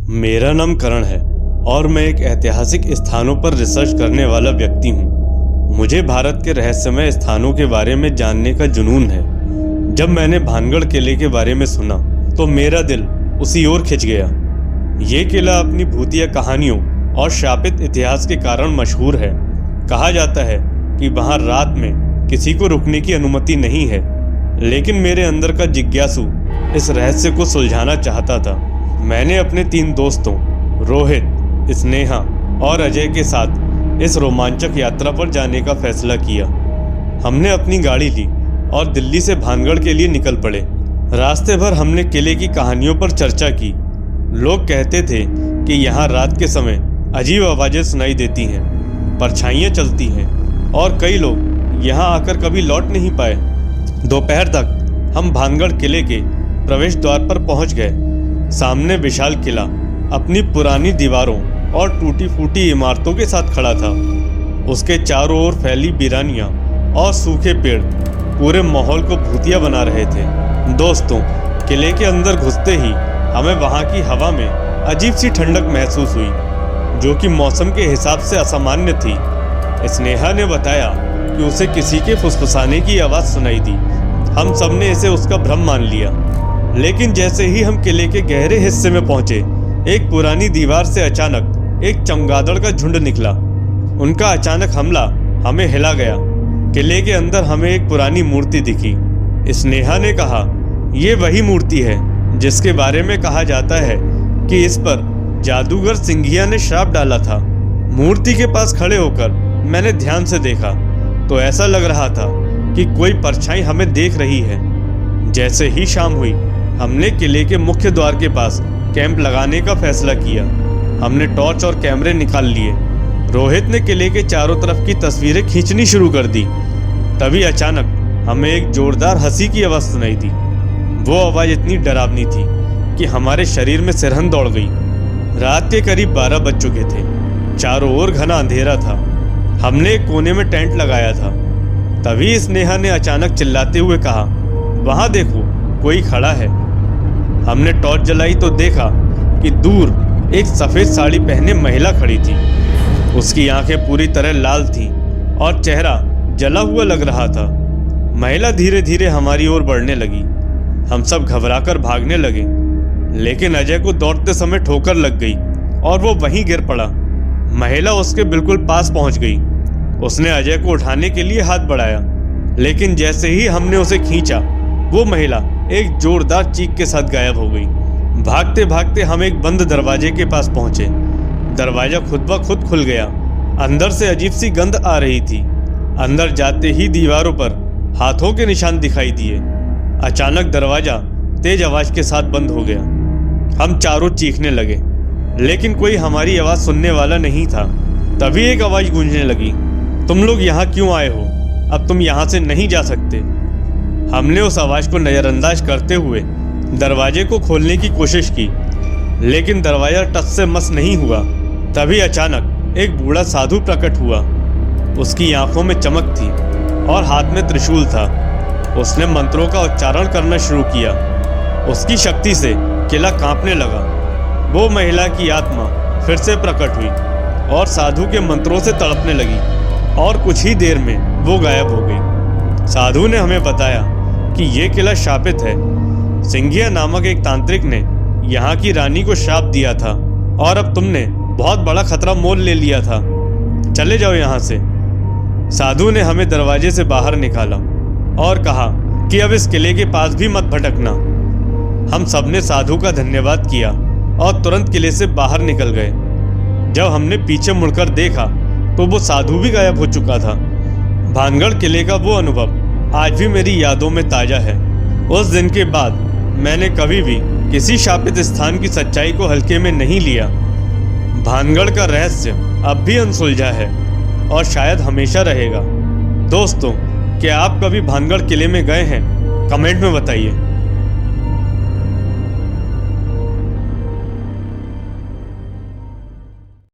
मेरा नाम करण है और मैं एक ऐतिहासिक स्थानों पर रिसर्च करने वाला व्यक्ति हूँ। मुझे भारत के रहस्यमय स्थानों के बारे में जानने का जुनून है। जब मैंने भानगढ़ किले के बारे में सुना तो मेरा दिल उसी ओर खिंच गया। ये किला अपनी भूतिया कहानियों और शापित इतिहास के कारण मशहूर है। कहा जाता है कि वहाँ रात में किसी को रुकने की अनुमति नहीं है, लेकिन मेरे अंदर का जिज्ञासु इस रहस्य को सुलझाना चाहता था। मैंने अपने 3 दोस्तों रोहित, स्नेहा और अजय के साथ इस रोमांचक यात्रा पर जाने का फैसला किया। हमने अपनी गाड़ी ली और दिल्ली से भानगढ़ के लिए निकल पड़े। रास्ते भर हमने किले की कहानियों पर चर्चा की। लोग कहते थे कि यहाँ रात के समय अजीब आवाज़ें सुनाई देती हैं, परछाइयाँ चलती हैं और कई लोग यहाँ आकर कभी लौट नहीं पाए। दोपहर तक हम भानगढ़ किले के प्रवेश द्वार पर पहुँच गए। सामने विशाल किला अपनी पुरानी दीवारों और टूटी फूटी इमारतों के साथ खड़ा था। उसके चारों ओर फैली वीरानियां और सूखे पेड़ पूरे माहौल को भूतिया बना रहे थे। दोस्तों, किले के अंदर घुसते ही हमें वहां की हवा में अजीब सी ठंडक महसूस हुई, जो कि मौसम के हिसाब से असामान्य थी। स्नेहा ने बताया कि उसे किसी के फुसफुसाने की आवाज़ सुनाई दी। हम सब ने इसे उसका भ्रम मान लिया, लेकिन जैसे ही हम किले के गहरे हिस्से में पहुंचे, एक पुरानी दीवार से अचानक एक चमगादड़ का झुंड निकला। उनका अचानक हमला हमें हिला गया। किले के अंदर हमें एक पुरानी मूर्ति दिखी। स्नेहा ने कहा, ये वही मूर्ति है जिसके बारे में कहा जाता है कि इस पर जादूगर सिंघिया ने श्राप डाला था। मूर्ति के पास खड़े होकर मैंने ध्यान से देखा तो ऐसा लग रहा था कि कोई परछाई हमें देख रही है। जैसे ही शाम हुई, हमने किले के मुख्य द्वार के पास कैंप लगाने का फैसला किया। हमने टॉर्च और कैमरे निकाल लिए। रोहित ने किले के चारों तरफ की तस्वीरें खींचनी शुरू कर दी। तभी अचानक हमें एक जोरदार हंसी की आवाज़ सुनाई दी। वो आवाज़ इतनी डरावनी थी कि हमारे शरीर में सिरहन दौड़ गई। रात के करीब 12 बज चुके थे। चारों ओर घना अंधेरा था। हमने एक कोने में टेंट लगाया था। तभी स्नेहा ने अचानक चिल्लाते हुए कहा, वहाँ देखो, कोई खड़ा है। हमने टॉर्च जलाई तो देखा कि दूर एक सफ़ेद साड़ी पहने महिला खड़ी थी। उसकी आंखें पूरी तरह लाल थीं और चेहरा जला हुआ लग रहा था। महिला धीरे धीरे हमारी ओर बढ़ने लगी। हम सब घबराकर भागने लगे, लेकिन अजय को दौड़ते समय ठोकर लग गई और वो वहीं गिर पड़ा। महिला उसके बिल्कुल पास पहुंच गई। उसने अजय को उठाने के लिए हाथ बढ़ाया, लेकिन जैसे ही हमने उसे खींचा, वो महिला एक जोरदार चीख के साथ गायब हो गई। भागते भागते हम एक बंद दरवाजे के पास पहुंचे। दरवाजा खुद ब खुद खुल गया। अंदर से अजीब सी गंध आ रही थी। अंदर जाते ही दीवारों पर हाथों के निशान दिखाई दिए। अचानक दरवाजा तेज आवाज के साथ बंद हो गया। हम चारों चीखने लगे, लेकिन कोई हमारी आवाज़ सुनने वाला नहीं था। तभी एक आवाज़ गूंजने लगी, तुम लोग यहाँ क्यों आए हो? अब तुम यहाँ से नहीं जा सकते। हमने उस आवाज़ को नज़रअंदाज करते हुए दरवाजे को खोलने की कोशिश की, लेकिन दरवाज़ा टस से मस नहीं हुआ। तभी अचानक एक बूढ़ा साधु प्रकट हुआ। उसकी आंखों में चमक थी और हाथ में त्रिशूल था। उसने मंत्रों का उच्चारण करना शुरू किया। उसकी शक्ति से किला कांपने लगा। वो महिला की आत्मा फिर से प्रकट हुई और साधु के मंत्रों से तड़पने लगी और कुछ ही देर में वो गायब हो गई। साधु ने हमें बताया कि ये किला शापित है। सिंघिया नामक एक तांत्रिक ने यहाँ की रानी को श्राप दिया था और अब तुमने बहुत बड़ा खतरा मोल ले लिया था। चले जाओ यहाँ से। साधु ने हमें दरवाजे से बाहर निकाला और कहा कि अब इस किले के पास भी मत भटकना। हम सबने साधु का धन्यवाद किया और तुरंत किले से बाहर निकल गए। जब हमने पीछे मुड़कर देखा तो वो साधु भी गायब हो चुका था। भानगढ़ किले का वो अनुभव आज भी मेरी यादों में ताज़ा है। उस दिन के बाद मैंने कभी भी किसी शापित स्थान की सच्चाई को हल्के में नहीं लिया। भानगढ़ का रहस्य अब भी अनसुलझा है और शायद हमेशा रहेगा। दोस्तों, क्या आप कभी भानगढ़ किले में गए हैं? कमेंट में बताइए।